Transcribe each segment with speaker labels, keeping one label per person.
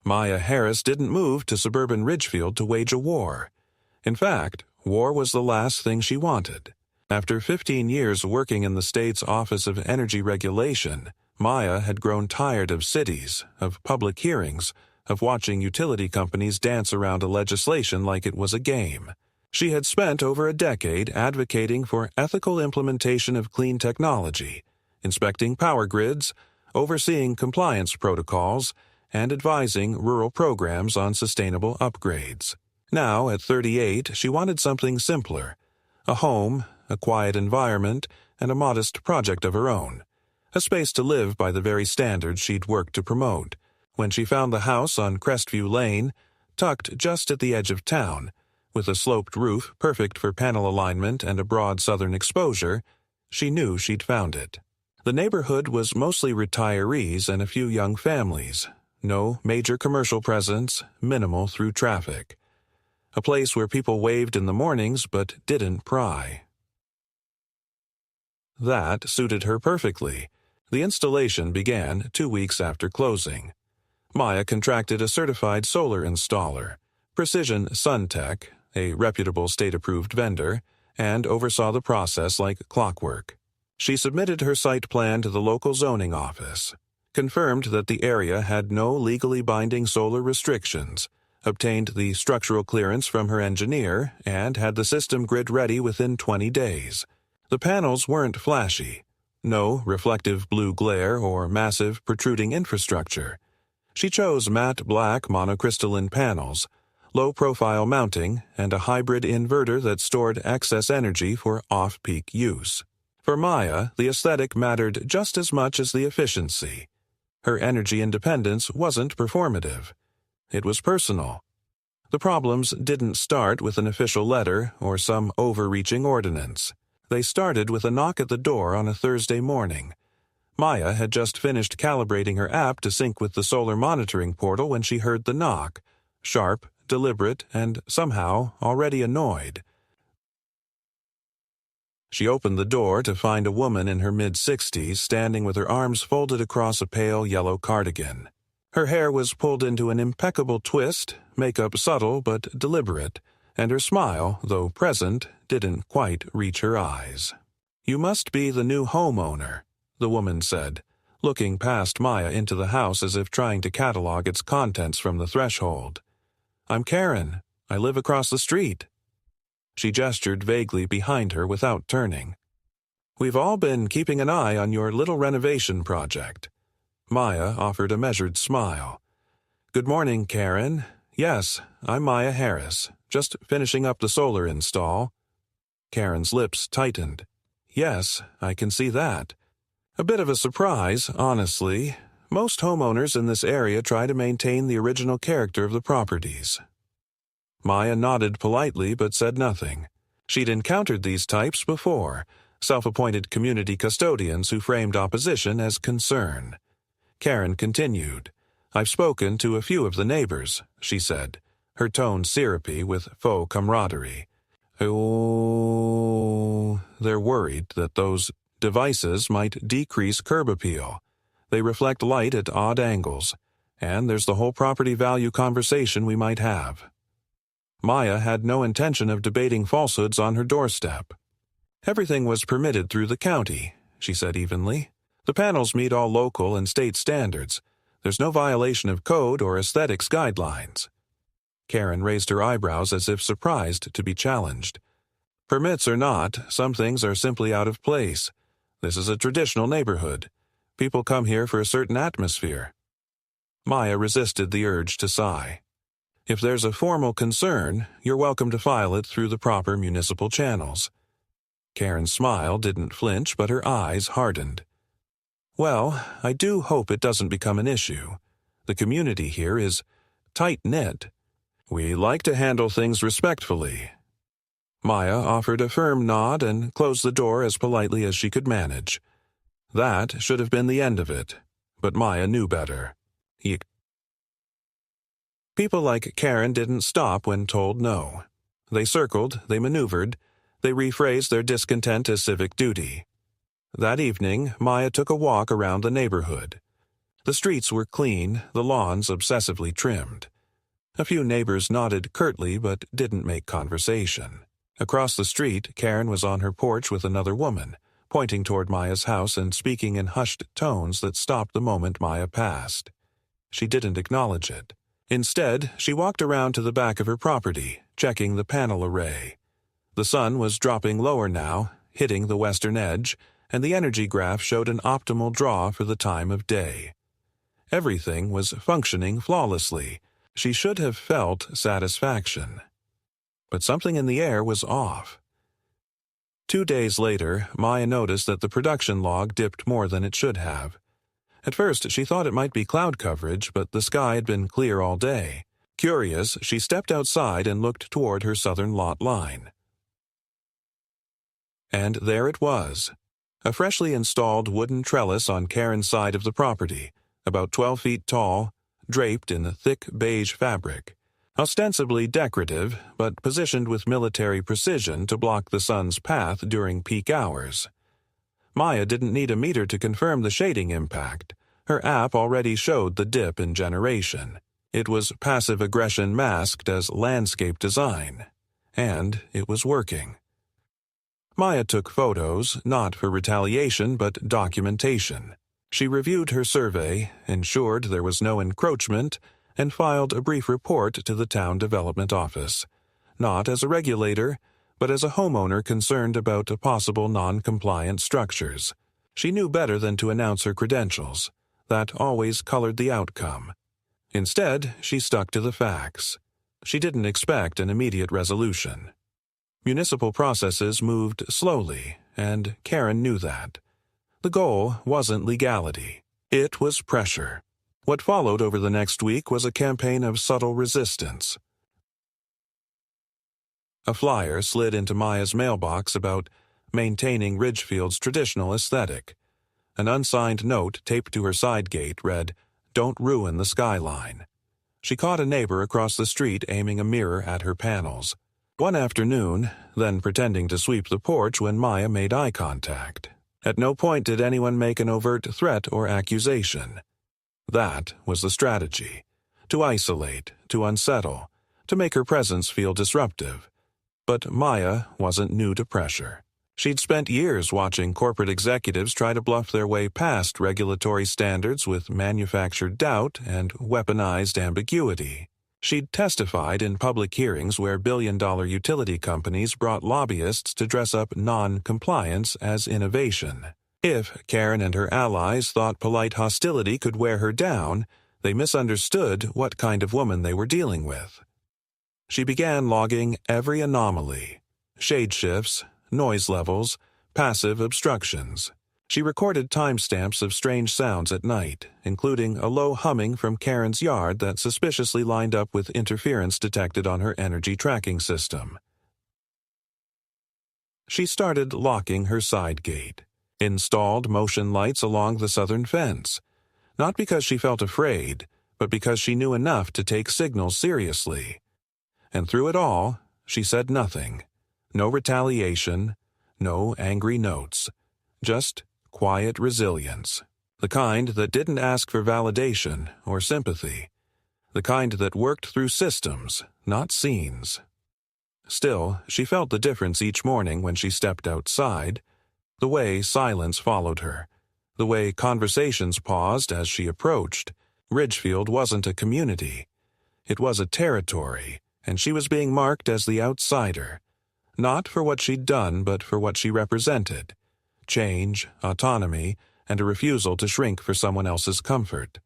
Speaker 1: Maya Harris didn't move to suburban Ridgefield to wage a war. In fact, war was the last thing she wanted. After 15 years working in the state's Office of Energy Regulation, Maya had grown tired of cities, of public hearings, of watching utility companies dance around a legislation like it was a game. She had spent over a decade advocating for ethical implementation of clean technology, inspecting power grids, overseeing compliance protocols, and advising rural programs on sustainable upgrades. Now, at 38, she wanted something simpler: a home, a quiet environment, and a modest project of her own. A space to live by the very standards she'd worked to promote. When she found the house on Crestview Lane, tucked just at the edge of town, with a sloped roof perfect for panel alignment and a broad southern exposure, she knew she'd found it. The neighborhood was mostly retirees and a few young families. No major commercial presence, minimal through traffic. A place where people waved in the mornings but didn't pry. That suited her perfectly. The installation began 2 weeks after closing. Maya contracted a certified solar installer, Precision SunTech, a reputable state-approved vendor, and oversaw the process like clockwork. She submitted her site plan to the local zoning office, confirmed that the area had no legally binding solar restrictions, obtained the structural clearance from her engineer, and had the system grid ready within 20 days. The panels weren't flashy. No reflective blue glare or massive protruding infrastructure. She chose matte black monocrystalline panels, low-profile mounting, and a hybrid inverter that stored excess energy for off-peak use. For Maya, the aesthetic mattered just as much as the efficiency. Her energy independence wasn't performative. It was personal. The problems didn't start with an official letter or some overreaching ordinance. They started with a knock at the door on a Thursday morning. Maya had just finished calibrating her app to sync with the solar monitoring portal when she heard the knock, sharp, deliberate, and somehow already annoyed. She opened the door to find a woman in her mid-60s standing with her arms folded across a pale yellow cardigan. Her hair was pulled into an impeccable twist, makeup subtle but deliberate, and her smile, though present, didn't quite reach her eyes. "You must be the new homeowner," the woman said, looking past Maya into the house as if trying to catalog its contents from the threshold. "I'm Karen. I live across the street." She gestured vaguely behind her without turning. "We've all been keeping an eye on your little renovation project." Maya offered a measured smile. "Good morning, Karen. Yes, I'm Maya Harris, just finishing up the solar install." Karen's lips tightened. "Yes, I can see that. A bit of a surprise, honestly. Most homeowners in this area try to maintain the original character of the properties." Maya nodded politely but said nothing. She'd encountered these types before, self-appointed community custodians who framed opposition as concern. Karen continued. "I've spoken to a few of the neighbors," she said, her tone syrupy with faux camaraderie. "Oh, they're worried that those devices might decrease curb appeal. They reflect light at odd angles, and there's the whole property value conversation we might have." Maya had no intention of debating falsehoods on her doorstep. "Everything was permitted through the county," she said evenly. "The panels meet all local and state standards. There's no violation of code or aesthetics guidelines." Karen raised her eyebrows as if surprised to be challenged. "Permits or not, some things are simply out of place. This is a traditional neighborhood. People come here for a certain atmosphere." Maya resisted the urge to sigh. "If there's a formal concern, you're welcome to file it through the proper municipal channels." Karen's smile didn't flinch, but her eyes hardened. "Well, I do hope it doesn't become an issue. The community here is tight-knit. We like to handle things respectfully." Maya offered a firm nod and closed the door as politely as she could manage. That should have been the end of it, but Maya knew better. People like Karen didn't stop when told no. They circled, they maneuvered, they rephrased their discontent as civic duty. That evening, Maya took a walk around the neighborhood. The streets were clean, the lawns obsessively trimmed. A few neighbors nodded curtly but didn't make conversation. Across the street, Karen was on her porch with another woman, pointing toward Maya's house and speaking in hushed tones that stopped the moment Maya passed. She didn't acknowledge it. Instead, she walked around to the back of her property, checking the panel array. The sun was dropping lower now, hitting the western edge, and the energy graph showed an optimal draw for the time of day. Everything was functioning flawlessly. She should have felt satisfaction. But something in the air was off. 2 days later, Maya noticed that the production log dipped more than it should have. At first, she thought it might be cloud coverage, but the sky had been clear all day. Curious, she stepped outside and looked toward her southern lot line. And there it was. A freshly installed wooden trellis on Karen's side of the property, about 12 feet tall, draped in a thick beige fabric. Ostensibly decorative, but positioned with military precision to block the sun's path during peak hours. Maya didn't need a meter to confirm the shading impact. Her app already showed the dip in generation. It was passive aggression masked as landscape design. And it was working. Maya took photos, not for retaliation but documentation. She reviewed her survey, ensured there was no encroachment, and filed a brief report to the town development office, not as a regulator, but as a homeowner concerned about possible non-compliant structures. She knew better than to announce her credentials. That always colored the outcome. Instead, she stuck to the facts. She didn't expect an immediate resolution. Municipal processes moved slowly, and Karen knew that. The goal wasn't legality. It was pressure. What followed over the next week was a campaign of subtle resistance. A flyer slid into Maya's mailbox about maintaining Ridgefield's traditional aesthetic. An unsigned note taped to her side gate read, "Don't ruin the skyline." She caught a neighbor across the street aiming a mirror at her panels. One afternoon, then pretending to sweep the porch when Maya made eye contact. At no point did anyone make an overt threat or accusation. That was the strategy. To isolate, to unsettle, to make her presence feel disruptive. But Maya wasn't new to pressure. She'd spent years watching corporate executives try to bluff their way past regulatory standards with manufactured doubt and weaponized ambiguity. She'd testified in public hearings where billion-dollar utility companies brought lobbyists to dress up non-compliance as innovation. If Karen and her allies thought polite hostility could wear her down, they misunderstood what kind of woman they were dealing with. She began logging every anomaly, shade shifts, noise levels, passive obstructions. She recorded timestamps of strange sounds at night, including a low humming from Karen's yard that suspiciously lined up with interference detected on her energy tracking system. She started locking her side gate. Installed motion lights along the southern fence, not because she felt afraid, but because she knew enough to take signals seriously. And through it all, she said nothing. No retaliation, no angry notes, just quiet resilience. The kind that didn't ask for validation or sympathy. The kind that worked through systems, not scenes. Still, she felt the difference each morning when she stepped outside. The way silence followed her. The way conversations paused as she approached. Ridgefield wasn't a community. It was a territory, and she was being marked as the outsider. Not for what she'd done, but for what she represented. Change, autonomy, and a refusal to shrink for someone else's comfort.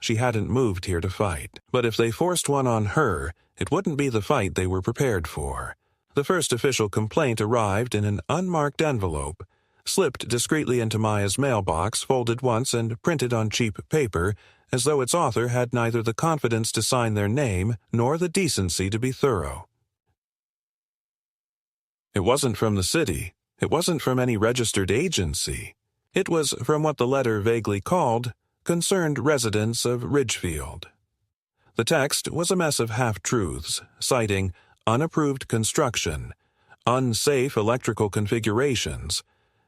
Speaker 1: She hadn't moved here to fight, but if they forced one on her, it wouldn't be the fight they were prepared for. The first official complaint arrived in an unmarked envelope, slipped discreetly into Maya's mailbox, folded once and printed on cheap paper, as though its author had neither the confidence to sign their name nor the decency to be thorough. It wasn't from the city. It wasn't from any registered agency. It was from what the letter vaguely called concerned residents of Ridgefield. The text was a mess of half-truths, citing unapproved construction, unsafe electrical configurations,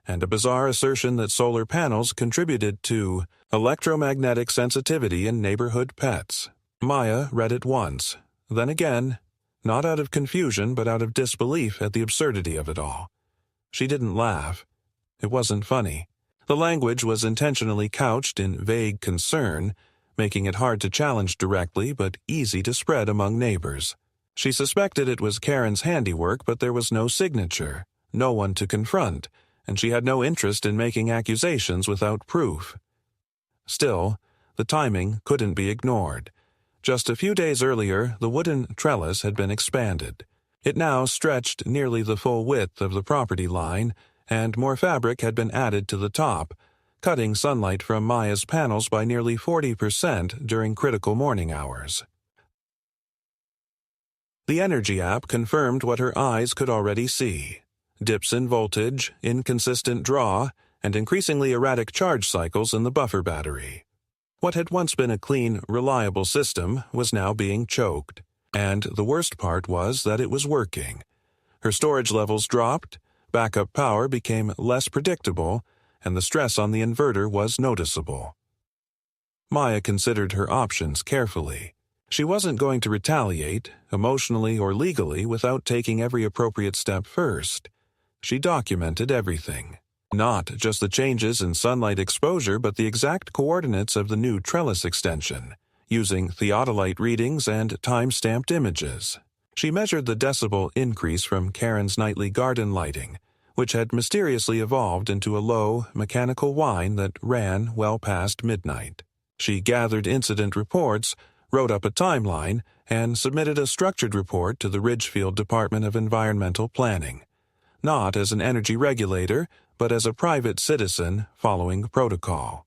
Speaker 1: and a bizarre assertion that solar panels contributed to electromagnetic sensitivity in neighborhood pets. Maya read it once, then again, not out of confusion but out of disbelief at the absurdity of it all. She didn't laugh. It wasn't funny. The language was intentionally couched in vague concern, making it hard to challenge directly but easy to spread among neighbors. She suspected it was Karen's handiwork, but there was no signature, no one to confront, and she had no interest in making accusations without proof. Still, the timing couldn't be ignored. Just a few days earlier, the wooden trellis had been expanded. It now stretched nearly the full width of the property line, and more fabric had been added to the top, cutting sunlight from Maya's panels by nearly 40% during critical morning hours. The Energy app confirmed what her eyes could already see: dips in voltage, inconsistent draw, and increasingly erratic charge cycles in the buffer battery. What had once been a clean, reliable system was now being choked, and the worst part was that it was working. Her storage levels dropped, backup power became less predictable, and the stress on the inverter was noticeable. Maya considered her options carefully. She wasn't going to retaliate, emotionally or legally, without taking every appropriate step first. She documented everything. Not just the changes in sunlight exposure, but the exact coordinates of the new trellis extension, using theodolite readings and time-stamped images. She measured the decibel increase from Karen's nightly garden lighting, which had mysteriously evolved into a low, mechanical whine that ran well past midnight. She gathered incident reports, wrote up a timeline, and submitted a structured report to the Ridgefield Department of Environmental Planning, not as an energy regulator, but as a private citizen following protocol.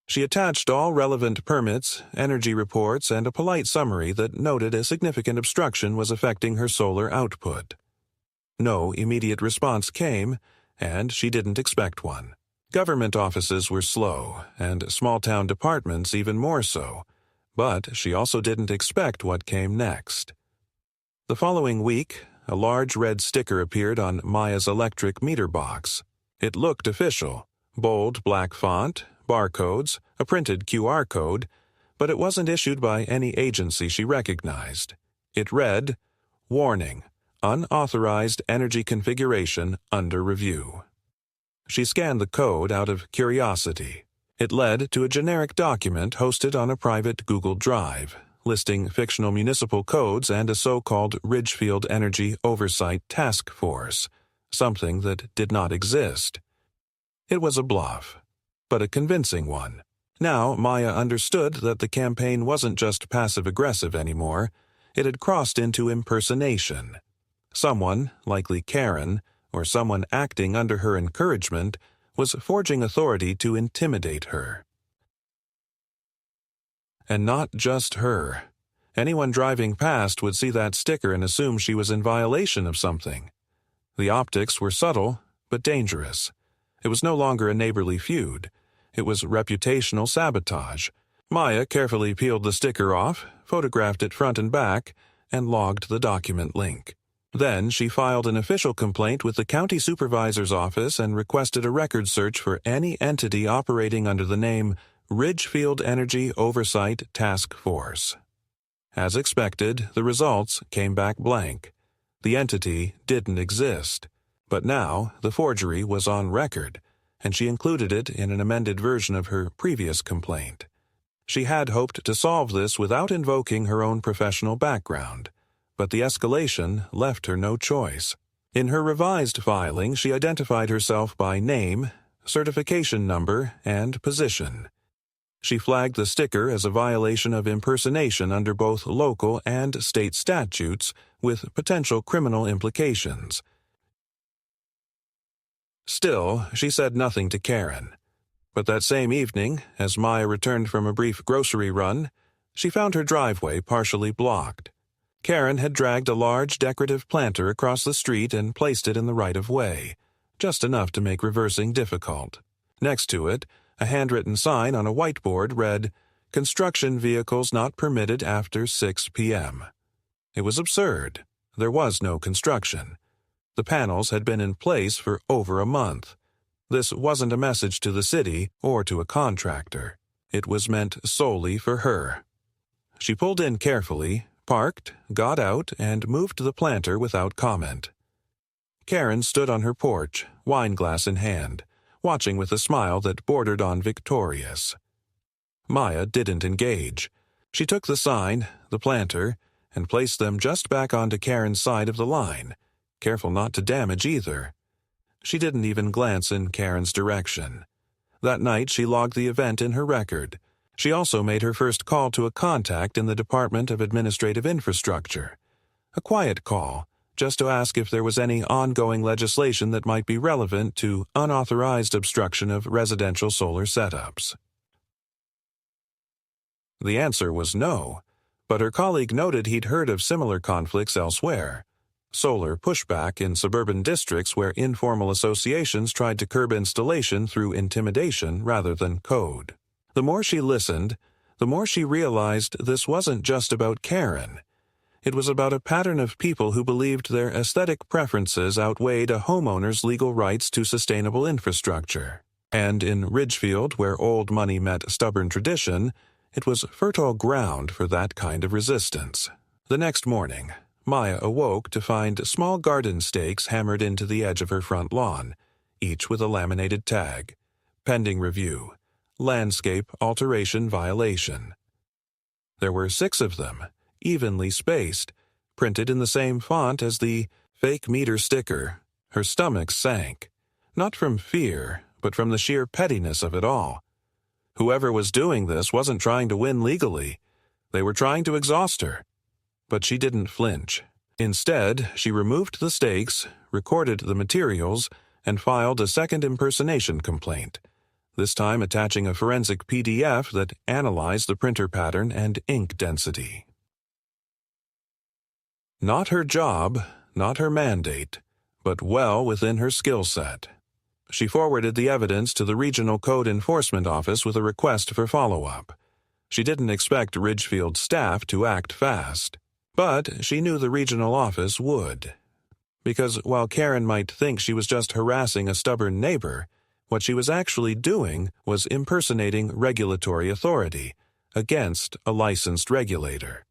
Speaker 1: She attached all relevant permits, energy reports, and a polite summary that noted a significant obstruction was affecting her solar output. No immediate response came, and she didn't expect one. Government offices were slow, and small-town departments even more so, but she also didn't expect what came next. The following week, a large red sticker appeared on Maya's electric meter box. It looked official: bold black font, barcodes, a printed QR code, but it wasn't issued by any agency she recognized. It read, "Warning: Unauthorized energy configuration under review." She scanned the code out of curiosity. It led to a generic document hosted on a private Google Drive, listing fictional municipal codes and a so-called Ridgefield Energy Oversight Task Force, something that did not exist. It was a bluff, but a convincing one. Now Maya understood that the campaign wasn't just passive-aggressive anymore. It had crossed into impersonation. Someone, likely Karen, or someone acting under her encouragement, was forging authority to intimidate her. And not just her. Anyone driving past would see that sticker and assume she was in violation of something. The optics were subtle, but dangerous. It was no longer a neighborly feud. It was reputational sabotage. Maya carefully peeled the sticker off, photographed it front and back, and logged the document link. Then she filed an official complaint with the county supervisor's office and requested a record search for any entity operating under the name Ridgefield Energy Oversight Task Force. As expected, the results came back blank. The entity didn't exist. But now the forgery was on record, and she included it in an amended version of her previous complaint. She had hoped to solve this without invoking her own professional background, but the escalation left her no choice. In her revised filing, she identified herself by name, certification number, and position. She flagged the sticker as a violation of impersonation under both local and state statutes, with potential criminal implications. Still, she said nothing to Karen. But that same evening, as Maya returned from a brief grocery run, she found her driveway partially blocked. Karen had dragged a large decorative planter across the street and placed it in the right-of-way, just enough to make reversing difficult. Next to it, a handwritten sign on a whiteboard read, "Construction vehicles not permitted after 6 p.m." It was absurd. There was no construction. The panels had been in place for over a month. This wasn't a message to the city or to a contractor. It was meant solely for her. She pulled in carefully, parked, got out, and moved to the planter without comment. Karen stood on her porch, wineglass in hand, watching with a smile that bordered on victorious. Maya didn't engage. She took the sign, the planter, and placed them just back onto Karen's side of the line, careful not to damage either. She didn't even glance in Karen's direction. That night she logged the event in her record. She also made her first call to a contact in the Department of Administrative Infrastructure. A quiet call, just to ask if there was any ongoing legislation that might be relevant to unauthorized obstruction of residential solar setups. The answer was no, but her colleague noted he'd heard of similar conflicts elsewhere. Solar pushback in suburban districts where informal associations tried to curb installation through intimidation rather than code. The more she listened, the more she realized this wasn't just about Karen. It was about a pattern of people who believed their aesthetic preferences outweighed a homeowner's legal rights to sustainable infrastructure. And in Ridgefield, where old money met stubborn tradition, it was fertile ground for that kind of resistance. The next morning, Maya awoke to find small garden stakes hammered into the edge of her front lawn, each with a laminated tag. Pending review. Landscape alteration violation. There were 6 of them, evenly spaced, printed in the same font as the fake meter sticker. Her stomach sank, not from fear, but from the sheer pettiness of it all. Whoever was doing this wasn't trying to win legally. They were trying to exhaust her. But she didn't flinch. Instead, she removed the stakes, recorded the materials, and filed a second impersonation complaint, this time attaching a forensic PDF that analyzed the printer pattern and ink density. Not her job, not her mandate, but well within her skill set. She forwarded the evidence to the Regional Code Enforcement Office with a request for follow-up. She didn't expect Ridgefield staff to act fast, but she knew the regional office would. Because while Karen might think she was just harassing a stubborn neighbor, what she was actually doing was impersonating regulatory authority against a licensed regulator.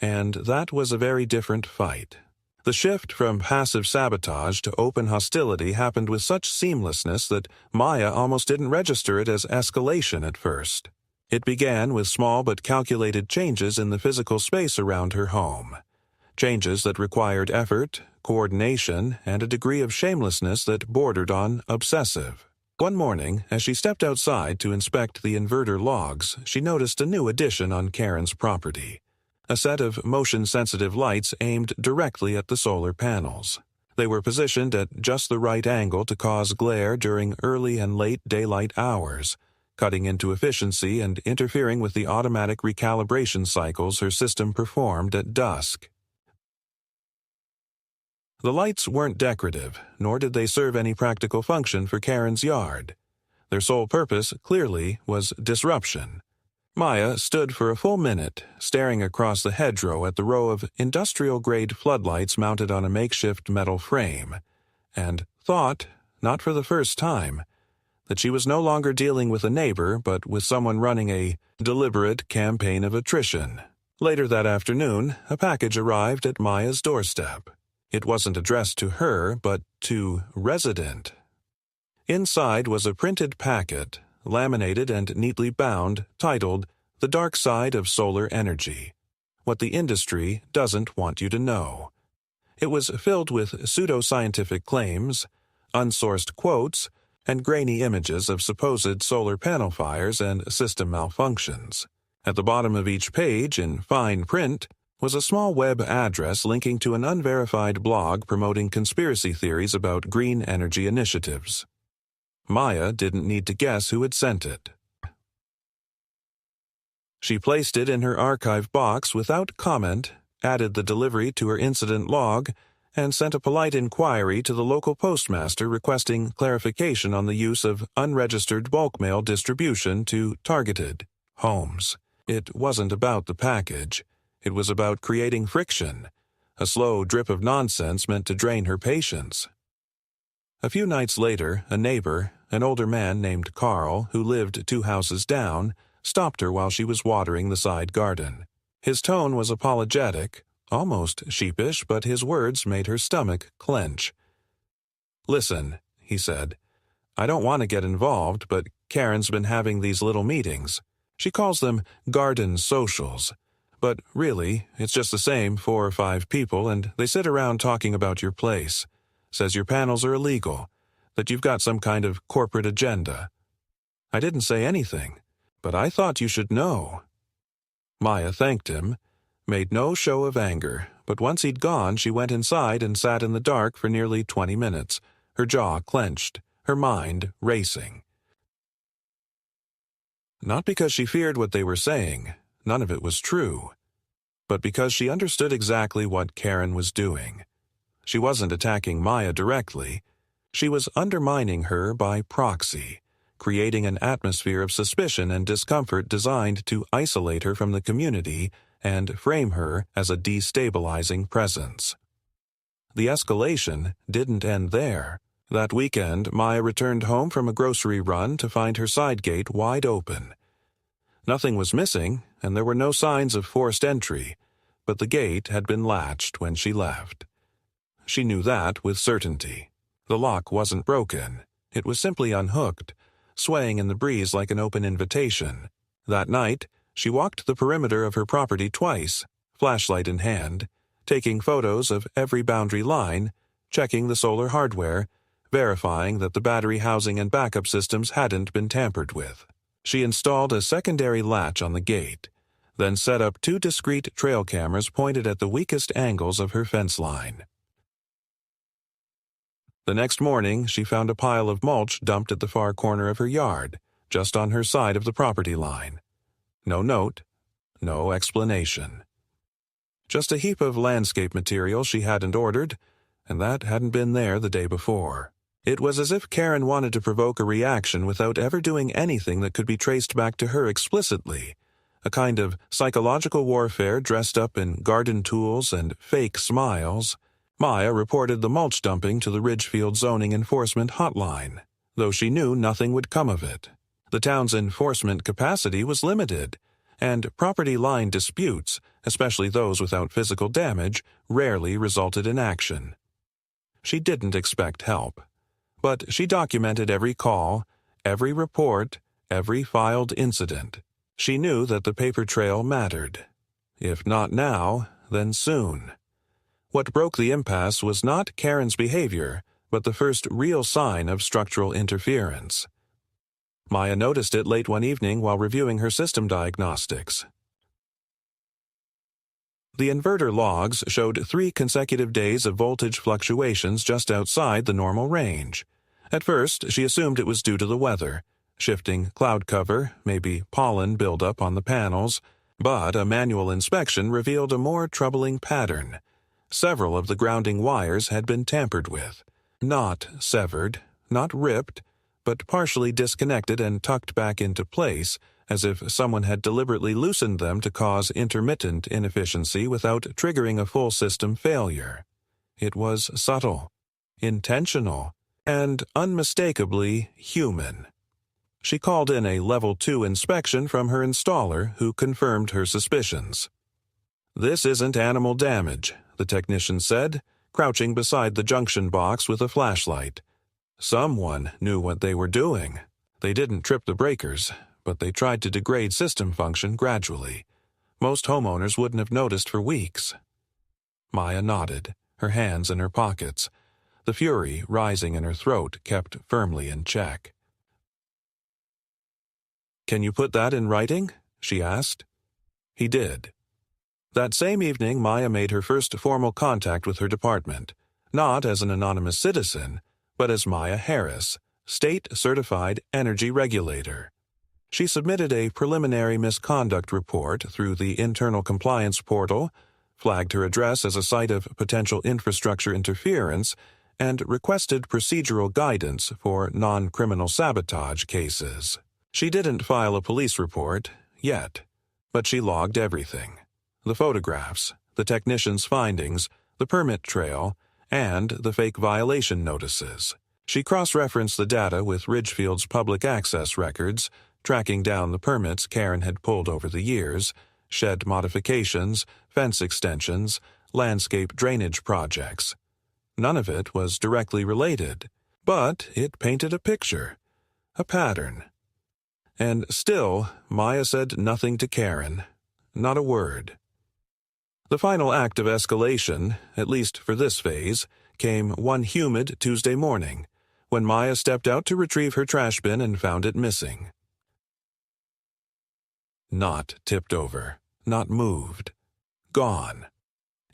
Speaker 1: And that was a very different fight. The shift from passive sabotage to open hostility happened with such seamlessness that Maya almost didn't register it as escalation at first. It began with small but calculated changes in the physical space around her home. Changes that required effort, coordination, and a degree of shamelessness that bordered on obsessive. One morning, as she stepped outside to inspect the inverter logs, she noticed a new addition on Karen's property. A set of motion-sensitive lights aimed directly at the solar panels. They were positioned at just the right angle to cause glare during early and late daylight hours, cutting into efficiency and interfering with the automatic recalibration cycles her system performed at dusk. The lights weren't decorative, nor did they serve any practical function for Karen's yard. Their sole purpose, clearly, was disruption. Maya stood for a full minute, staring across the hedgerow at the row of industrial-grade floodlights mounted on a makeshift metal frame, and thought, not for the first time, that she was no longer dealing with a neighbor but with someone running a deliberate campaign of attrition. Later that afternoon, a package arrived at Maya's doorstep. It wasn't addressed to her, but to resident. Inside was a printed packet, laminated and neatly bound, titled The Dark Side of Solar Energy: What the Industry Doesn't Want You to Know. It was filled with pseudoscientific claims, unsourced quotes, and grainy images of supposed solar panel fires and system malfunctions. At the bottom of each page, in fine print, was a small web address linking to an unverified blog promoting conspiracy theories about green energy initiatives. Maya didn't need to guess who had sent it. She placed it in her archive box without comment, added the delivery to her incident log, and sent a polite inquiry to the local postmaster requesting clarification on the use of unregistered bulk mail distribution to targeted homes. It wasn't about the package. It was about creating friction, a slow drip of nonsense meant to drain her patience. A few nights later, a neighbor, an older man named Carl, who lived 2 houses down, stopped her while she was watering the side garden. His tone was apologetic, almost sheepish, but his words made her stomach clench. "Listen," he said, "I don't want to get involved, but Karen's been having these little meetings. She calls them garden socials. But really, it's just the same 4 or 5 people, and they sit around talking about your place. Says your panels are illegal, that you've got some kind of corporate agenda. I didn't say anything, but I thought you should know." Maya thanked him, made no show of anger, but once he'd gone, she went inside and sat in the dark for nearly 20 minutes, her jaw clenched, her mind racing. Not because she feared what they were saying, none of it was true, but because she understood exactly what Karen was doing. She wasn't attacking Maya directly. She was undermining her by proxy, creating an atmosphere of suspicion and discomfort designed to isolate her from the community and frame her as a destabilizing presence. The escalation didn't end there. That weekend, Maya returned home from a grocery run to find her side gate wide open. Nothing was missing, and there were no signs of forced entry, but the gate had been latched when she left. She knew that with certainty. The lock wasn't broken. It was simply unhooked, swaying in the breeze like an open invitation. That night, she walked the perimeter of her property twice, flashlight in hand, taking photos of every boundary line, checking the solar hardware, verifying that the battery housing and backup systems hadn't been tampered with. She installed a secondary latch on the gate, then set up 2 discrete trail cameras pointed at the weakest angles of her fence line. The next morning, she found a pile of mulch dumped at the far corner of her yard, just on her side of the property line. No note, no explanation. Just a heap of landscape material she hadn't ordered, and that hadn't been there the day before. It was as if Karen wanted to provoke a reaction without ever doing anything that could be traced back to her explicitly, a kind of psychological warfare dressed up in garden tools and fake smiles. Maya reported the mulch dumping to the Ridgefield Zoning Enforcement Hotline, though she knew nothing would come of it. The town's enforcement capacity was limited, and property line disputes, especially those without physical damage, rarely resulted in action. She didn't expect help, but she documented every call, every report, every filed incident. She knew that the paper trail mattered. If not now, then soon. What broke the impasse was not Karen's behavior, but the first real sign of structural interference. Maya noticed it late one evening while reviewing her system diagnostics. The inverter logs showed 3 consecutive days of voltage fluctuations just outside the normal range. At first, she assumed it was due to the weather, shifting cloud cover, maybe pollen buildup on the panels, but a manual inspection revealed a more troubling pattern. Several of the grounding wires had been tampered with, not severed, not ripped, but partially disconnected and tucked back into place, as if someone had deliberately loosened them to cause intermittent inefficiency without triggering a full system failure. It was subtle, intentional, and unmistakably human. She called in a Level 2 inspection from her installer, who confirmed her suspicions. "This isn't animal damage," the technician said, crouching beside the junction box with a flashlight. "Someone knew what they were doing. They didn't trip the breakers, but they tried to degrade system function gradually. Most homeowners wouldn't have noticed for weeks." Maya nodded, her hands in her pockets. The fury rising in her throat kept firmly in check. "Can you put that in writing?" she asked. He did. That same evening, Maya made her first formal contact with her department, not as an anonymous citizen, but as Maya Harris, state-certified energy regulator. She submitted a preliminary misconduct report through the internal compliance portal, flagged her address as a site of potential infrastructure interference, and requested procedural guidance for non-criminal sabotage cases. She didn't file a police report, yet, but she logged everything. The photographs, the technician's findings, the permit trail, and the fake violation notices. She cross-referenced the data with Ridgefield's public access records, tracking down the permits Karen had pulled over the years, shed modifications, fence extensions, landscape drainage projects. None of it was directly related, but it painted a picture, a pattern. And still, Maya said nothing to Karen, not a word. The final act of escalation, at least for this phase, came one humid Tuesday morning, when Maya stepped out to retrieve her trash bin and found it missing. Not tipped over, not moved. Gone.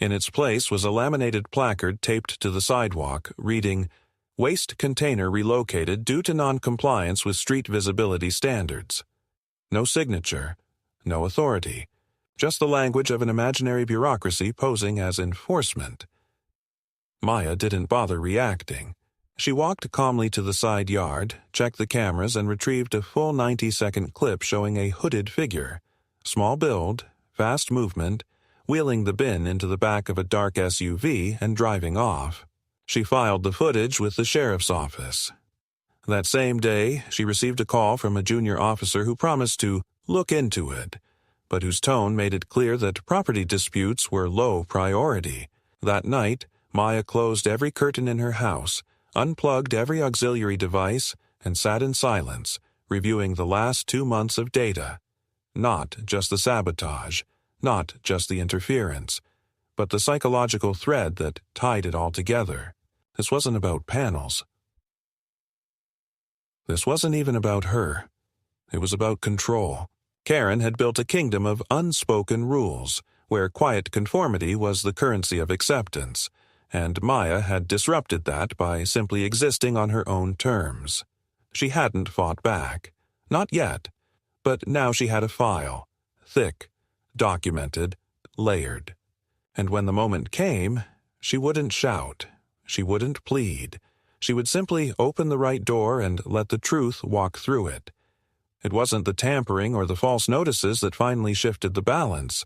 Speaker 1: In its place was a laminated placard taped to the sidewalk, reading, "Waste container relocated due to non-compliance with street visibility standards." No signature, no authority, just the language of an imaginary bureaucracy posing as enforcement. Maya didn't bother reacting. She walked calmly to the side yard, checked the cameras, and retrieved a full 90-second clip showing a hooded figure, small build, fast movement, wheeling the bin into the back of a dark SUV and driving off. She filed the footage with the sheriff's office. That same day, she received a call from a junior officer who promised to look into it, but whose tone made it clear that property disputes were low priority. That night, Maya closed every curtain in her house, unplugged every auxiliary device, and sat in silence, reviewing the last 2 months of data. Not just the sabotage, not just the interference, but the psychological thread that tied it all together. This wasn't about panels. This wasn't even about her. It was about control. Karen had built a kingdom of unspoken rules, where quiet conformity was the currency of acceptance, and Maya had disrupted that by simply existing on her own terms. She hadn't fought back. Not yet. But now she had a file. Thick, documented, layered. And when the moment came, she wouldn't shout. She wouldn't plead. She would simply open the right door and let the truth walk through it. It wasn't the tampering or the false notices that finally shifted the balance.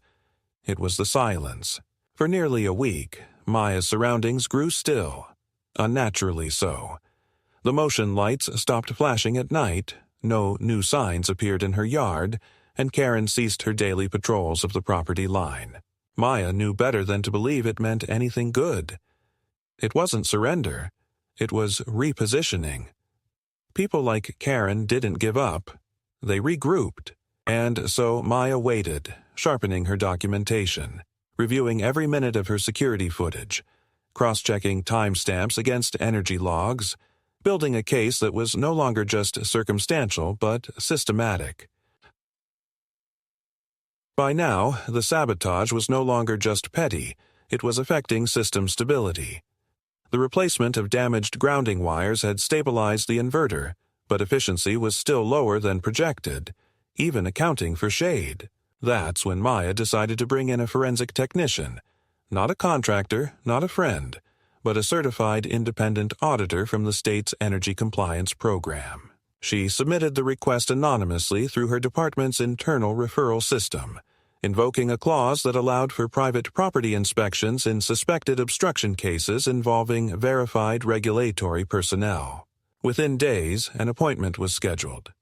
Speaker 1: It was the silence. For nearly a week, Maya's surroundings grew still, unnaturally so. The motion lights stopped flashing at night, no new signs appeared in her yard, and Karen ceased her daily patrols of the property line. Maya knew better than to believe it meant anything good. It wasn't surrender. It was repositioning. People like Karen didn't give up. They regrouped. And so Maya waited, sharpening her documentation, reviewing every minute of her security footage, cross-checking timestamps against energy logs, building a case that was no longer just circumstantial but systematic. By now, the sabotage was no longer just petty. It was affecting system stability. The replacement of damaged grounding wires had stabilized the inverter, but efficiency was still lower than projected, even accounting for shade. That's when Maya decided to bring in a forensic technician, not a contractor, not a friend, but a certified independent auditor from the state's energy compliance program. She submitted the request anonymously through her department's internal referral system, invoking a clause that allowed for private property inspections in suspected obstruction cases involving verified regulatory personnel. Within days, an appointment was scheduled.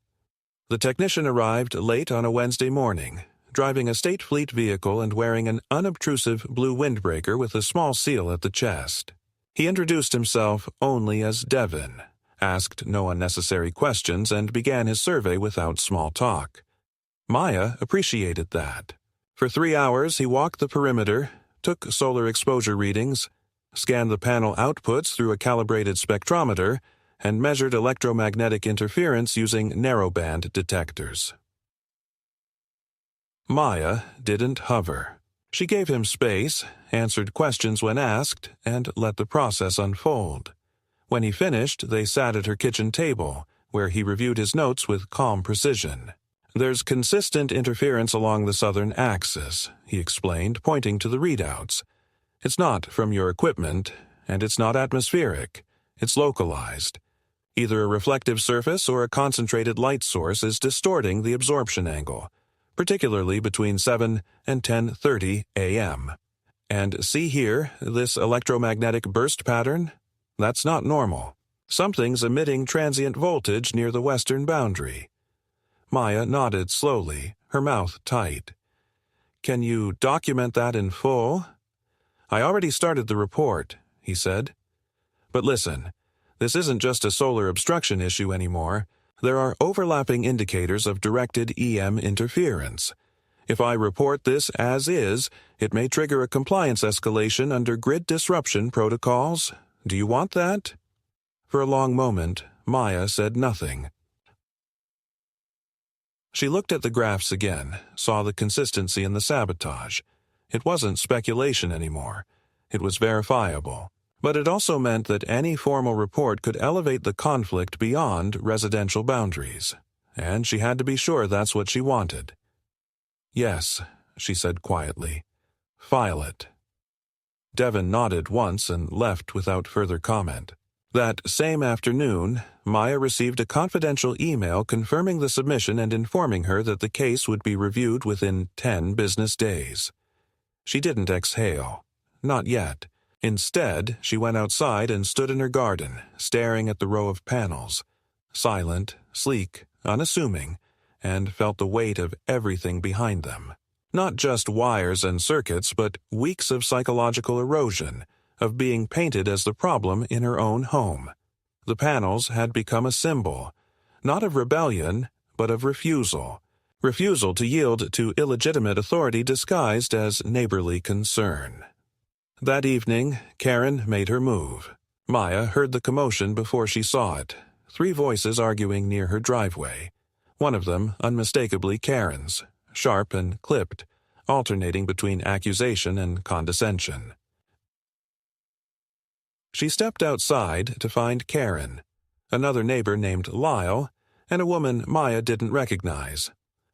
Speaker 1: The technician arrived late on a Wednesday morning, driving a state fleet vehicle and wearing an unobtrusive blue windbreaker with a small seal at the chest. He introduced himself only as Devin, asked no unnecessary questions, and began his survey without small talk. Maya appreciated that. For 3 hours, he walked the perimeter, took solar exposure readings, scanned the panel outputs through a calibrated spectrometer, and measured electromagnetic interference using narrowband detectors. Maya didn't hover. She gave him space, answered questions when asked, and let the process unfold. When he finished, they sat at her kitchen table, where he reviewed his notes with calm precision. "There's consistent interference along the southern axis," he explained, pointing to the readouts. "It's not from your equipment, and it's not atmospheric. It's localized. Either a reflective surface or a concentrated light source is distorting the absorption angle, particularly between 7 and 10:30 a.m. And see here, this electromagnetic burst pattern? That's not normal. Something's emitting transient voltage near the western boundary. Maya nodded slowly, her mouth tight. Can you document that in full? I already started the report, he said. But listen, this isn't just a solar obstruction issue anymore. There are overlapping indicators of directed EM interference. If I report this as is, it may trigger a compliance escalation under grid disruption protocols. Do you want that? For a long moment, Maya said nothing. She looked at the graphs again, saw the consistency in the sabotage. It wasn't speculation anymore. It was verifiable. But it also meant that any formal report could elevate the conflict beyond residential boundaries. And she had to be sure that's what she wanted. Yes, she said quietly. File it. Devon nodded once and left without further comment. That same afternoon, Maya received a confidential email confirming the submission and informing her that the case would be reviewed within 10 business days. She didn't exhale. Not yet. Instead, she went outside and stood in her garden, staring at the row of panels. Silent, sleek, unassuming, and felt the weight of everything behind them. Not just wires and circuits, but weeks of psychological erosion, of being painted as the problem in her own home. The panels had become a symbol, not of rebellion, but of refusal. Refusal to yield to illegitimate authority disguised as neighborly concern. That evening, Karen made her move. Maya heard the commotion before she saw it. 3 voices arguing near her driveway. One of them unmistakably Karen's, sharp and clipped, alternating between accusation and condescension. She stepped outside to find Karen, another neighbor named Lyle, and a woman Maya didn't recognize,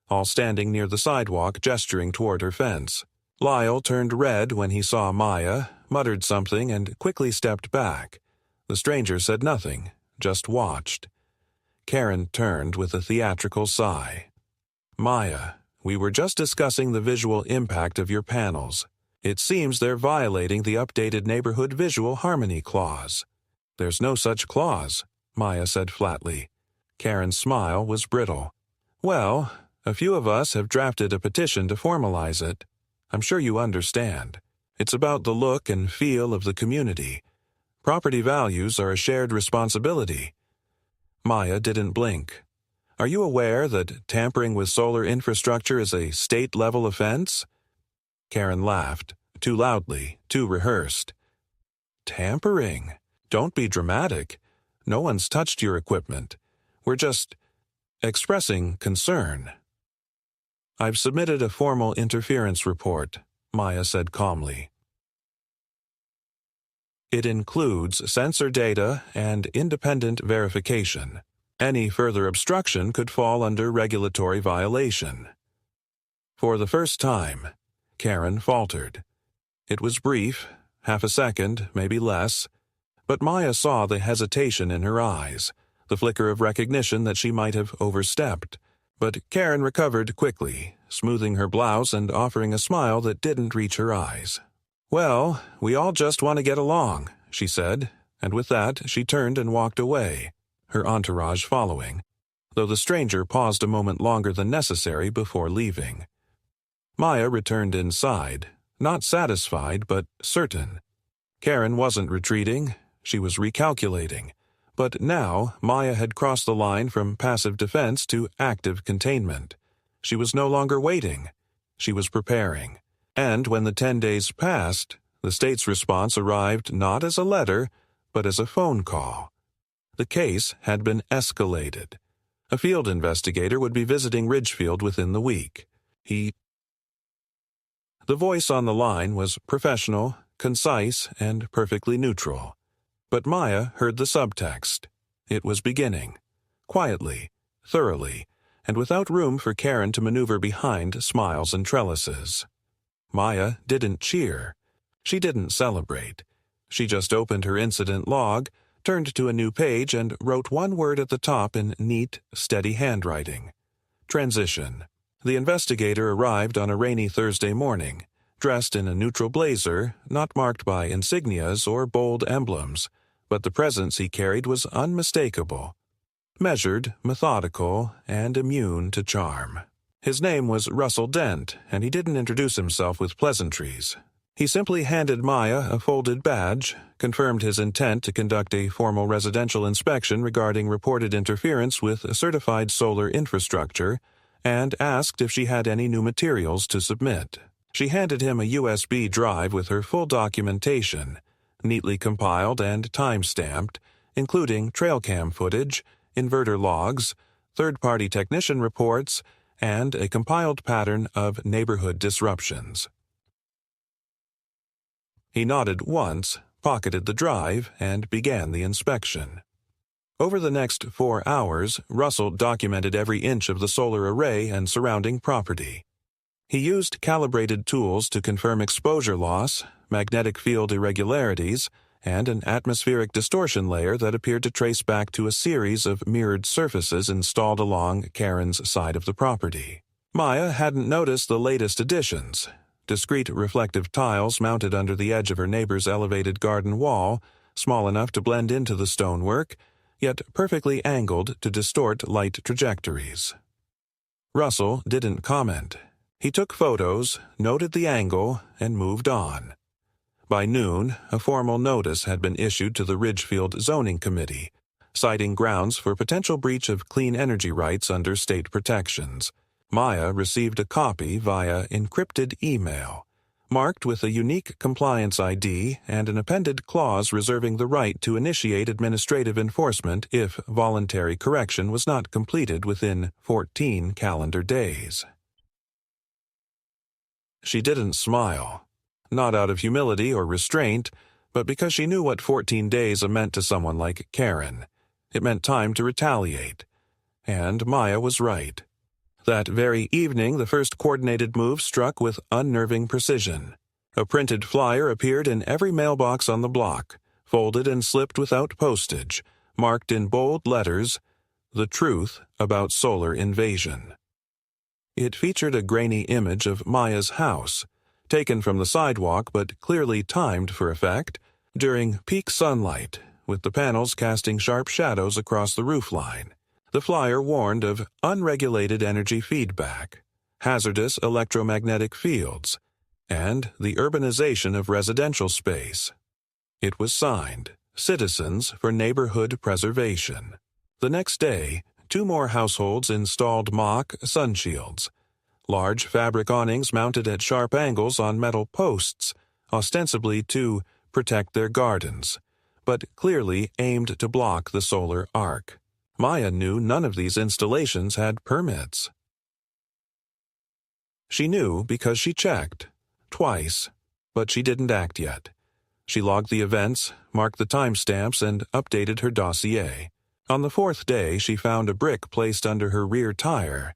Speaker 1: all standing near the sidewalk gesturing toward her fence. Lyle turned red when he saw Maya, muttered something, and quickly stepped back. The stranger said nothing, just watched. Karen turned with a theatrical sigh. Maya, we were just discussing the visual impact of your panels. It seems they're violating the updated Neighborhood Visual Harmony Clause. There's no such clause, Maya said flatly. Karen's smile was brittle. Well, a few of us have drafted a petition to formalize it. I'm sure you understand. It's about the look and feel of the community. Property values are a shared responsibility. Maya didn't blink. Are you aware that tampering with solar infrastructure is a state-level offense? Karen laughed, too loudly, too rehearsed. Tampering? Don't be dramatic. No one's touched your equipment. We're just expressing concern. I've submitted a formal interference report, Maya said calmly. It includes sensor data and independent verification. Any further obstruction could fall under regulatory violation. For the first time, Karen faltered. It was brief, half a second, maybe less, but Maya saw the hesitation in her eyes, the flicker of recognition that she might have overstepped. But Karen recovered quickly, smoothing her blouse and offering a smile that didn't reach her eyes. Well, we all just want to get along, she said, and with that she turned and walked away, her entourage following, though the stranger paused a moment longer than necessary before leaving. Maya returned inside, not satisfied but certain. Karen wasn't retreating, she was recalculating. But now Maya had crossed the line from passive defense to active containment. She was no longer waiting. She was preparing. And when the 10 days passed, the state's response arrived not as a letter, but as a phone call. The case had been escalated. A field investigator would be visiting Ridgefield within the week. The voice on the line was professional, concise, and perfectly neutral. But Maya heard the subtext. It was beginning. Quietly, thoroughly, and without room for Karen to maneuver behind smiles and trellises. Maya didn't cheer. She didn't celebrate. She just opened her incident log, turned to a new page, and wrote one word at the top in neat, steady handwriting. Transition. The investigator arrived on a rainy Thursday morning, dressed in a neutral blazer, not marked by insignias or bold emblems, but the presence he carried was unmistakable. Measured, methodical, and immune to charm. His name was Russell Dent, and he didn't introduce himself with pleasantries. He simply handed Maya a folded badge, confirmed his intent to conduct a formal residential inspection regarding reported interference with certified solar infrastructure, and asked if she had any new materials to submit. She handed him a USB drive with her full documentation, neatly compiled and time-stamped, including trail cam footage, inverter logs, third-party technician reports, and a compiled pattern of neighborhood disruptions. He nodded once, pocketed the drive, and began the inspection. Over the next 4 hours, Russell documented every inch of the solar array and surrounding property. He used calibrated tools to confirm exposure loss, magnetic field irregularities, and an atmospheric distortion layer that appeared to trace back to a series of mirrored surfaces installed along Karen's side of the property. Maya hadn't noticed the latest additions. Discrete reflective tiles mounted under the edge of her neighbor's elevated garden wall, small enough to blend into the stonework, yet perfectly angled to distort light trajectories. Russell didn't comment. He took photos, noted the angle, and moved on. By noon, a formal notice had been issued to the Ridgefield Zoning Committee, citing grounds for potential breach of clean energy rights under state protections. Maya received a copy via encrypted email, marked with a unique compliance ID and an appended clause reserving the right to initiate administrative enforcement if voluntary correction was not completed within 14 calendar days. She didn't smile, not out of humility or restraint, but because she knew what 14 days meant to someone like Karen. It meant time to retaliate. And Maya was right. That very evening, the first coordinated move struck with unnerving precision. A printed flyer appeared in every mailbox on the block, folded and slipped without postage, marked in bold letters, "The Truth About Solar Invasion." It featured a grainy image of Maya's house, taken from the sidewalk but clearly timed for effect, during peak sunlight, with the panels casting sharp shadows across the roofline. The flyer warned of unregulated energy feedback, hazardous electromagnetic fields, and the urbanization of residential space. It was signed, Citizens for Neighborhood Preservation. The next day, 2 more households installed mock sunshields, large fabric awnings mounted at sharp angles on metal posts, ostensibly to protect their gardens, but clearly aimed to block the solar arc. Maya knew none of these installations had permits. She knew because she checked, twice, but she didn't act yet. She logged the events, marked the timestamps, and updated her dossier. On the 4th day, she found a brick placed under her rear tire,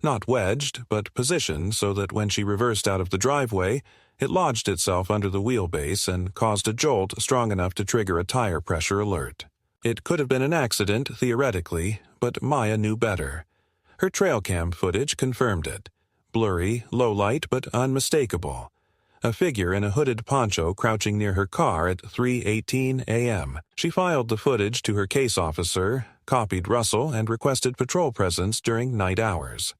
Speaker 1: not wedged, but positioned so that when she reversed out of the driveway, it lodged itself under the wheelbase and caused a jolt strong enough to trigger a tire pressure alert. It could have been an accident, theoretically, but Maya knew better. Her trail cam footage confirmed it. Blurry, low light, but unmistakable. A figure in a hooded poncho crouching near her car at 3:18 a.m. She filed the footage to her case officer, copied Russell, and requested patrol presence during night hours.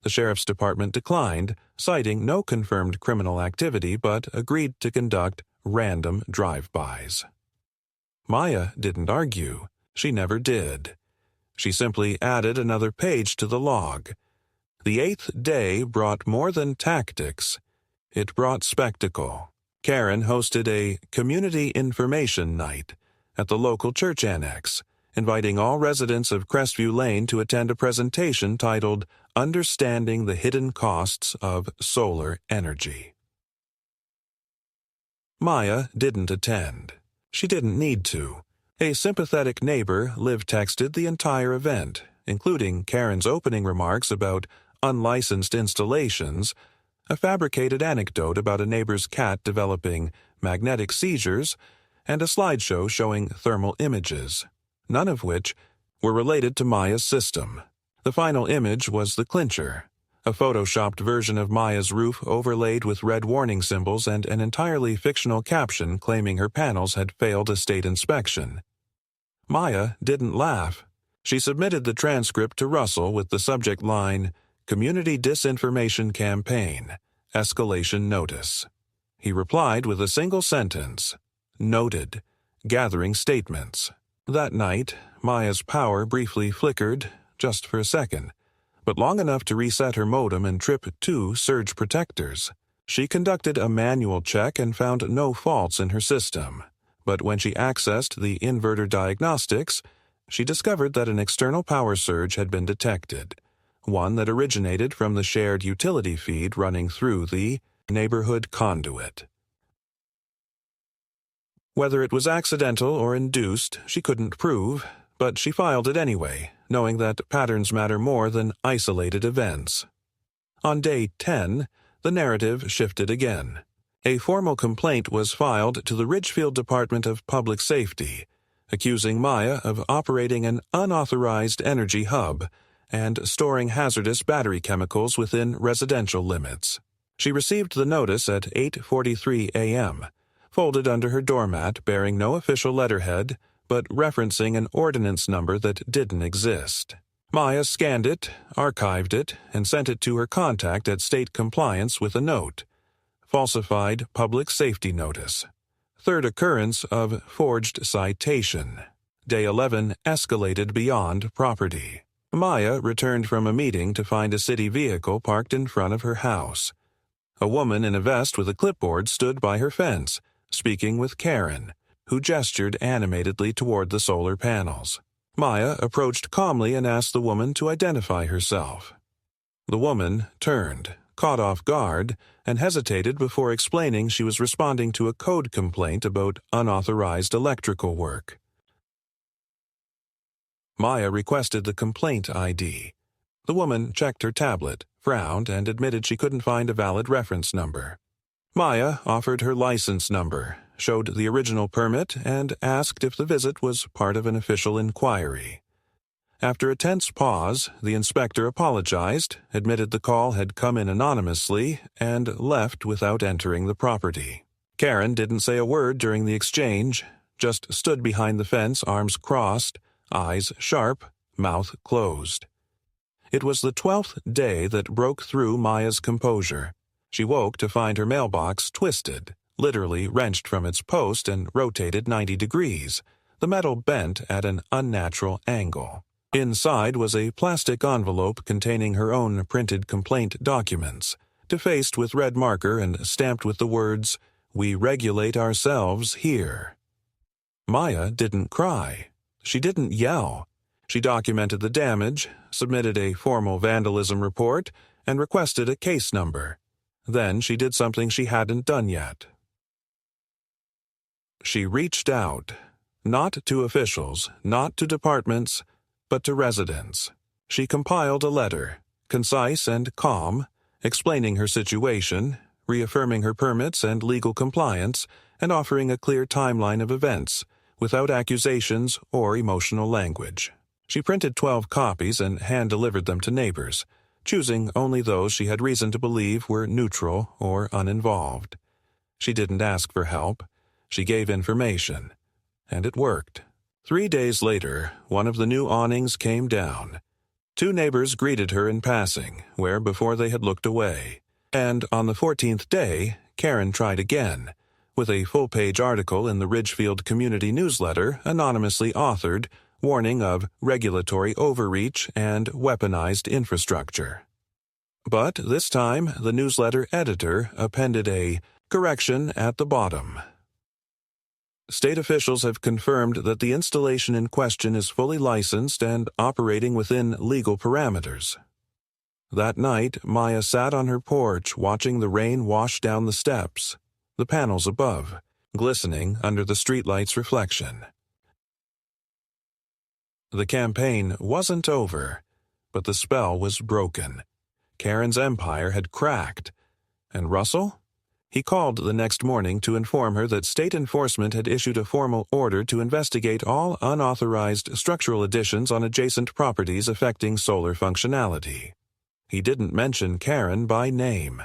Speaker 1: The sheriff's department declined, citing no confirmed criminal activity, but agreed to conduct random drive-bys. Maya didn't argue. She never did. She simply added another page to the log. The 8th day brought more than tactics. It brought spectacle. Karen hosted a community information night at the local church annex, inviting all residents of Crestview Lane to attend a presentation titled Understanding the Hidden Costs of Solar Energy. Maya didn't attend. She didn't need to. A sympathetic neighbor live-texted the entire event, including Karen's opening remarks about unlicensed installations, a fabricated anecdote about a neighbor's cat developing magnetic seizures, and a slideshow showing thermal images, none of which were related to Maya's system. The final image was the clincher, A photoshopped version of Maya's roof overlaid with red warning symbols and an entirely fictional caption claiming her panels had failed a state inspection. Maya didn't laugh. She submitted the transcript to Russell with the subject line, "Community Disinformation Campaign, Escalation Notice." He replied with a single sentence, "Noted, gathering statements." That night, Maya's power briefly flickered, just for a second, but long enough to reset her modem and trip 2 surge protectors. She conducted a manual check and found no faults in her system, but when she accessed the inverter diagnostics, she discovered that an external power surge had been detected, one that originated from the shared utility feed running through the neighborhood conduit. Whether it was accidental or induced, she couldn't prove, but she filed it anyway, knowing that patterns matter more than isolated events. On day 10, the narrative shifted again. A formal complaint was filed to the Ridgefield Department of Public Safety, accusing Maya of operating an unauthorized energy hub and storing hazardous battery chemicals within residential limits. She received the notice at 8:43 a.m., folded under her doormat bearing no official letterhead, but referencing an ordinance number that didn't exist. Maya scanned it, archived it, and sent it to her contact at State Compliance with a note. Falsified public safety notice. Third occurrence of forged citation. Day 11 escalated beyond property. Maya returned from a meeting to find a city vehicle parked in front of her house. A woman in a vest with a clipboard stood by her fence, speaking with Karen, who gestured animatedly toward the solar panels. Maya approached calmly and asked the woman to identify herself. The woman turned, caught off guard, and hesitated before explaining she was responding to a code complaint about unauthorized electrical work. Maya requested the complaint ID. The woman checked her tablet, frowned, and admitted she couldn't find a valid reference number. Maya offered her license number, showed the original permit, and asked if the visit was part of an official inquiry. After a tense pause, the inspector apologized, admitted the call had come in anonymously, and left without entering the property. Karen didn't say a word during the exchange, just stood behind the fence, arms crossed, eyes sharp, mouth closed. It was the 12th day that broke through Maya's composure. She woke to find her mailbox twisted, literally wrenched from its post and rotated 90 degrees, the metal bent at an unnatural angle. Inside was a plastic envelope containing her own printed complaint documents, defaced with red marker and stamped with the words, "We regulate ourselves here." Maya didn't cry. She didn't yell. She documented the damage, submitted a formal vandalism report, and requested a case number. Then she did something she hadn't done yet. She reached out, not to officials, not to departments, but to residents. She compiled a letter, concise and calm, explaining her situation, reaffirming her permits and legal compliance, and offering a clear timeline of events, without accusations or emotional language. She printed 12 copies and hand-delivered them to neighbors, choosing only those she had reason to believe were neutral or uninvolved. She didn't ask for help. She gave information. And it worked. 3 days later, one of the new awnings came down. 2 neighbors greeted her in passing, where before they had looked away. And on the 14th day, Karen tried again, with a full-page article in the Ridgefield Community Newsletter anonymously authored, warning of regulatory overreach and weaponized infrastructure. But this time, the newsletter editor appended a correction at the bottom. State officials have confirmed that the installation in question is fully licensed and operating within legal parameters. That night, Maya sat on her porch watching the rain wash down the steps, the panels above, glistening under the streetlight's reflection. The campaign wasn't over, but the spell was broken. Karen's empire had cracked. And Russell? He called the next morning to inform her that state enforcement had issued a formal order to investigate all unauthorized structural additions on adjacent properties affecting solar functionality. He didn't mention Karen by name.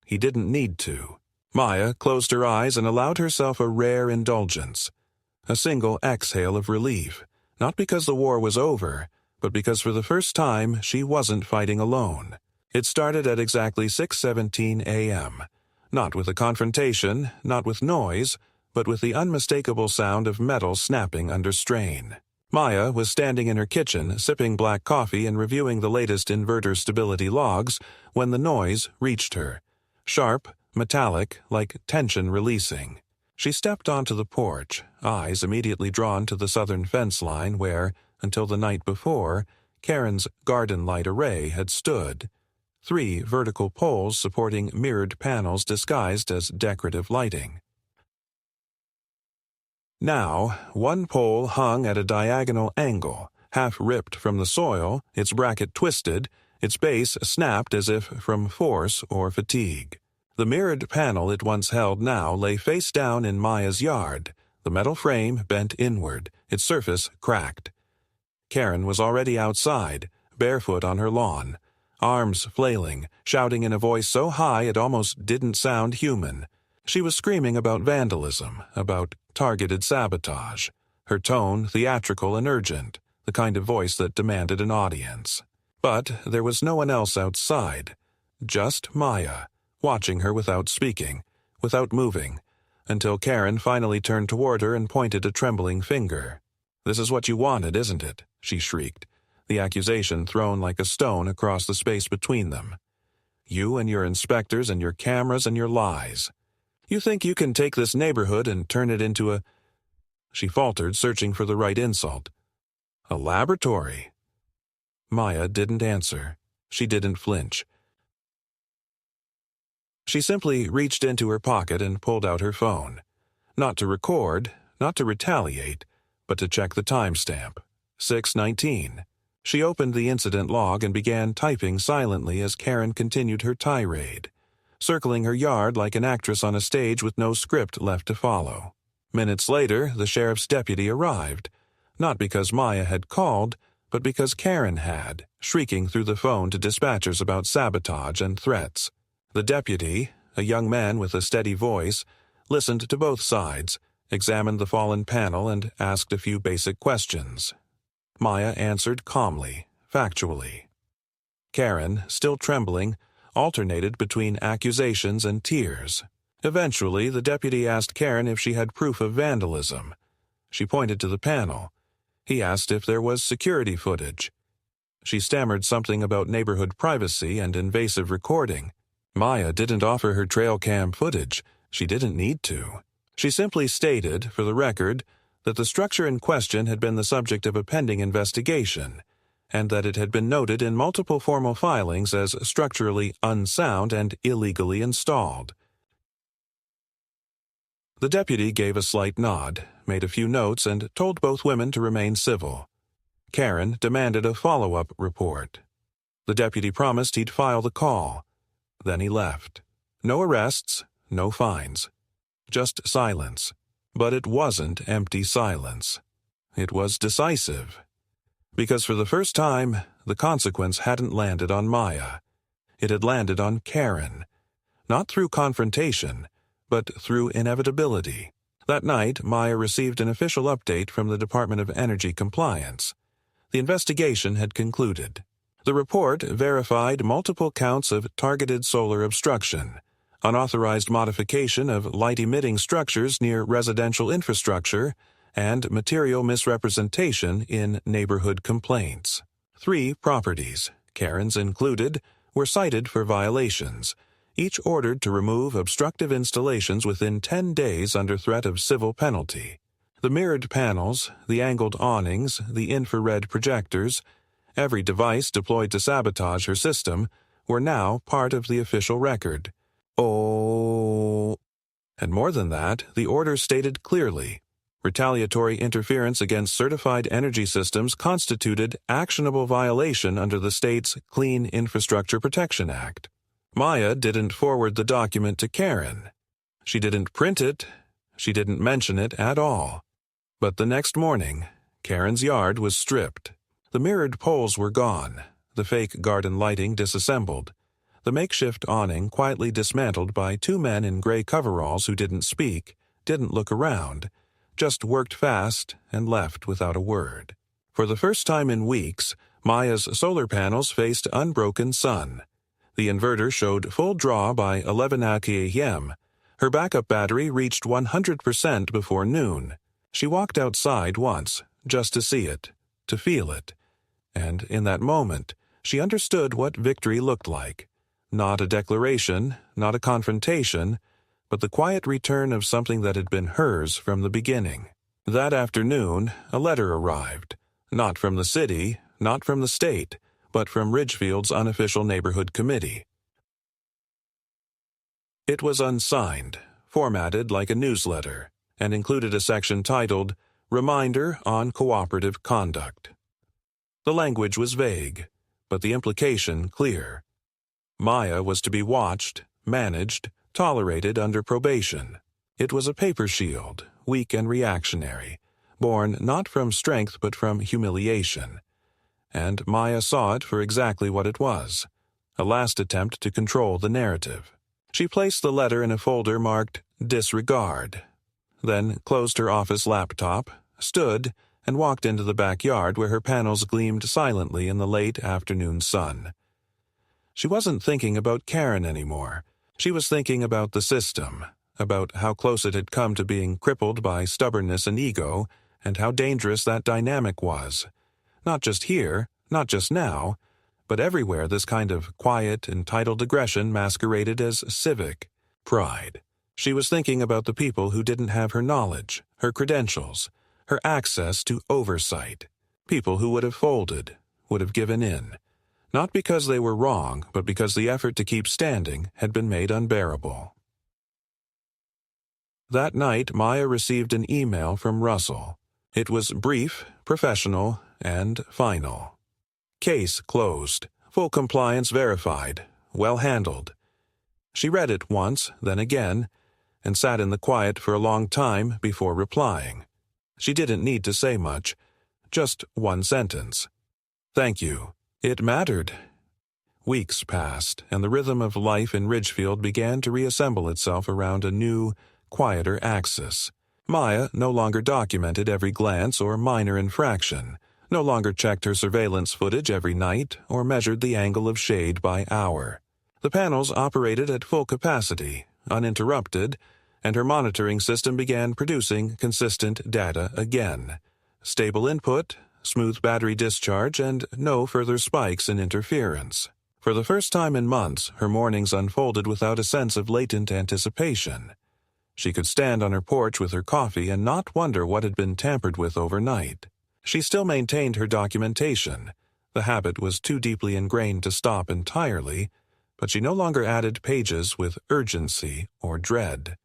Speaker 1: He didn't need to. Maya closed her eyes and allowed herself a rare indulgence. A single exhale of relief, not because the war was over, but because for the first time she wasn't fighting alone. It started at exactly 6:17 a.m., not with a confrontation, not with noise, but with the unmistakable sound of metal snapping under strain. Maya was standing in her kitchen, sipping black coffee and reviewing the latest inverter stability logs, when the noise reached her. Sharp, metallic, like tension releasing. She stepped onto the porch, eyes immediately drawn to the southern fence line where, until the night before, Karen's garden light array had stood. 3 vertical poles supporting mirrored panels disguised as decorative lighting. Now, one pole hung at a diagonal angle, half ripped from the soil, its bracket twisted, its base snapped as if from force or fatigue. The mirrored panel it once held now lay face down in Maya's yard, the metal frame bent inward, its surface cracked. Karen was already outside, barefoot on her lawn, arms flailing, shouting in a voice so high it almost didn't sound human. She was screaming about vandalism, about targeted sabotage, her tone theatrical and urgent, the kind of voice that demanded an audience. But there was no one else outside, just Maya, watching her without speaking, without moving, until Karen finally turned toward her and pointed a trembling finger. "This is what you wanted, isn't it?" she shrieked, the accusation thrown like a stone across the space between them. "You and your inspectors and your cameras and your lies. You think you can take this neighborhood and turn it into a—" She faltered, searching for the right insult. "A laboratory." Maya didn't answer. She didn't flinch. She simply reached into her pocket and pulled out her phone. Not to record, not to retaliate, but to check the timestamp. 6:19. She opened the incident log and began typing silently as Karen continued her tirade, circling her yard like an actress on a stage with no script left to follow. Minutes later, the sheriff's deputy arrived, not because Maya had called, but because Karen had, shrieking through the phone to dispatchers about sabotage and threats. The deputy, a young man with a steady voice, listened to both sides, examined the fallen panel, and asked a few basic questions. Maya answered calmly, factually. Karen, still trembling, alternated between accusations and tears. Eventually, the deputy asked Karen if she had proof of vandalism. She pointed to the panel. He asked if there was security footage. She stammered something about neighborhood privacy and invasive recording. Maya didn't offer her trail cam footage. She didn't need to. She simply stated, for the record, that the structure in question had been the subject of a pending investigation, and that it had been noted in multiple formal filings as structurally unsound and illegally installed. The deputy gave a slight nod, made a few notes, and told both women to remain civil. Karen demanded a follow-up report. The deputy promised he'd file the call. Then he left. No arrests, no fines. Just silence. But it wasn't empty silence. It was decisive. Because for the first time, the consequence hadn't landed on Maya. It had landed on Karen. Not through confrontation, but through inevitability. That night, Maya received an official update from the Department of Energy Compliance. The investigation had concluded. The report verified multiple counts of targeted solar obstruction, unauthorized modification of light-emitting structures near residential infrastructure, and material misrepresentation in neighborhood complaints. 3 properties, Karen's included, were cited for violations, each ordered to remove obstructive installations within 10 days under threat of civil penalty. The mirrored panels, the angled awnings, the infrared projectors, every device deployed to sabotage her system, were now part of the official record. And more than that, the order stated clearly, retaliatory interference against certified energy systems constituted actionable violation under the state's Clean Infrastructure Protection Act. Maya didn't forward the document to Karen. She didn't print it. She didn't mention it at all. But the next morning, Karen's yard was stripped. The mirrored poles were gone. the fake garden lighting disassembled, the makeshift awning quietly dismantled by two men in gray coveralls who didn't speak, didn't look around, just worked fast and left without a word. For the first time in weeks, Maya's solar panels faced unbroken sun. The inverter showed full draw by 11 a.m. Her backup battery reached 100% before noon. She walked outside once, just to see it, to feel it. And in that moment, she understood what victory looked like. Not a declaration, not a confrontation, but the quiet return of something that had been hers from the beginning. That afternoon, a letter arrived. Not from the city, not from the state, but from Ridgefield's unofficial neighborhood committee. It was unsigned, formatted like a newsletter, and included a section titled, Reminder on Cooperative Conduct. The language was vague, but the implication clear. Maya was to be watched, managed, tolerated under probation. It was a paper shield, weak and reactionary, born not from strength but from humiliation. And Maya saw it for exactly what it was, a last attempt to control the narrative. She placed the letter in a folder marked Disregard, then closed her office laptop, stood, and walked into the backyard where her panels gleamed silently in the late afternoon sun. She wasn't thinking about Karen anymore. She was thinking about the system, about how close it had come to being crippled by stubbornness and ego, and how dangerous that dynamic was. Not just here, not just now, but everywhere this kind of quiet, entitled aggression masqueraded as civic pride. She was thinking about the people who didn't have her knowledge, her credentials, her access to oversight. People who would have folded, would have given in. Not because they were wrong, but because the effort to keep standing had been made unbearable. That night, Maya received an email from Russell. It was brief, professional, and final. Case closed. Full compliance verified. Well handled. She read it once, then again, and sat in the quiet for a long time before replying. She didn't need to say much. Just one sentence. Thank you. It mattered. Weeks passed, and the rhythm of life in Ridgefield began to reassemble itself around a new, quieter axis. Maya no longer documented every glance or minor infraction, no longer checked her surveillance footage every night or measured the angle of shade by hour. The panels operated at full capacity, uninterrupted, and her monitoring system began producing consistent data again. Stable input, smooth battery discharge, and no further spikes in interference. For the first time in months, her mornings unfolded without a sense of latent anticipation. She could stand on her porch with her coffee and not wonder what had been tampered with overnight. She still maintained her documentation. The habit was too deeply ingrained to stop entirely, but she no longer added pages with urgency or dread.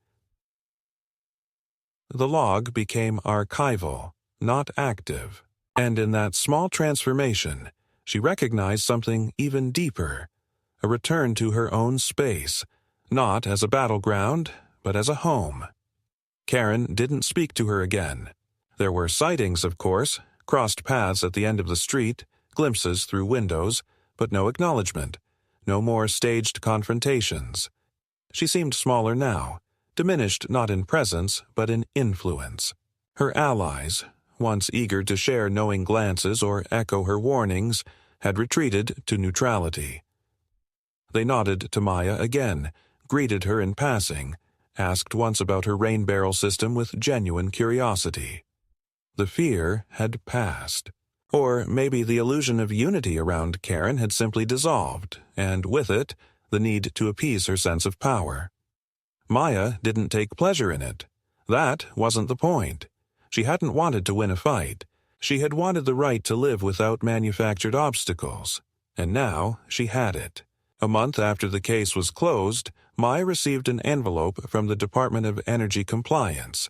Speaker 1: The log became archival, not active. And in that small transformation, she recognized something even deeper, a return to her own space, not as a battleground, but as a home. Karen didn't speak to her again. There were sightings, of course, crossed paths at the end of the street, glimpses through windows, but no acknowledgement, no more staged confrontations. She seemed smaller now, diminished not in presence, but in influence. Her allies, once eager to share knowing glances or echo her warnings, had retreated to neutrality. They nodded to Maya again, greeted her in passing, asked once about her rain barrel system with genuine curiosity. The fear had passed. Or maybe the illusion of unity around Karen had simply dissolved, and with it, the need to appease her sense of power. Maya didn't take pleasure in it. That wasn't the point. She hadn't wanted to win a fight. She had wanted the right to live without manufactured obstacles. And now she had it. A month after the case was closed, Maya received an envelope from the Department of Energy Compliance.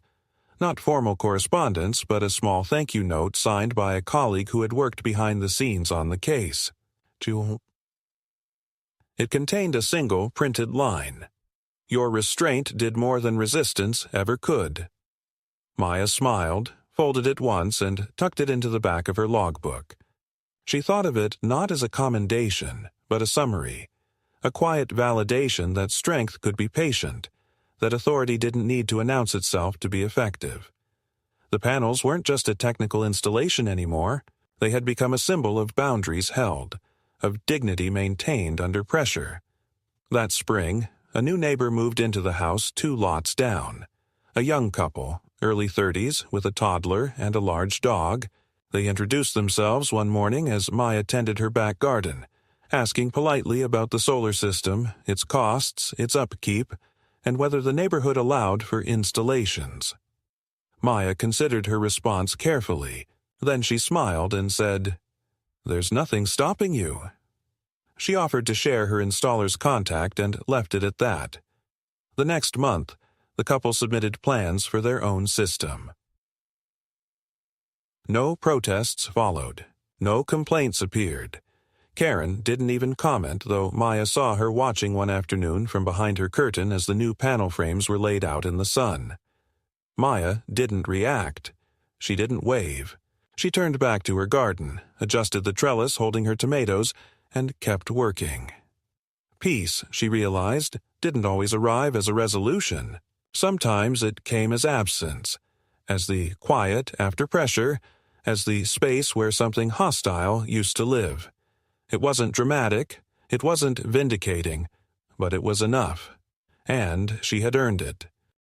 Speaker 1: Not formal correspondence, but a small thank you note signed by a colleague who had worked behind the scenes on the case. It contained a single printed line. Your restraint did more than resistance ever could. Maya smiled, folded it once, and tucked it into the back of her logbook. She thought of it not as a commendation, but a summary, a quiet validation that strength could be patient, that authority didn't need to announce itself to be effective. The panels weren't just a technical installation anymore. They had become a symbol of boundaries held, of dignity maintained under pressure. That spring, a new neighbor moved into the house 2 lots down. A young couple, early 30s, with a toddler and a large dog. They introduced themselves one morning as Maya tended her back garden, asking politely about the solar system, its costs, its upkeep, and whether the neighborhood allowed for installations. Maya considered her response carefully. Then she smiled and said, "There's nothing stopping you." She offered to share her installer's contact and left it at that. The next month, the couple submitted plans for their own system. No protests followed. No complaints appeared. Karen didn't even comment, though Maya saw her watching one afternoon from behind her curtain as the new panel frames were laid out in the sun. Maya didn't react. She didn't wave. She turned back to her garden, adjusted the trellis holding her tomatoes, and kept working. Peace, she realized, didn't always arrive as a resolution. Sometimes it came as absence, as the quiet after pressure, as the space where something hostile used to live. It wasn't dramatic, it wasn't vindicating, but it was enough. And she had earned it.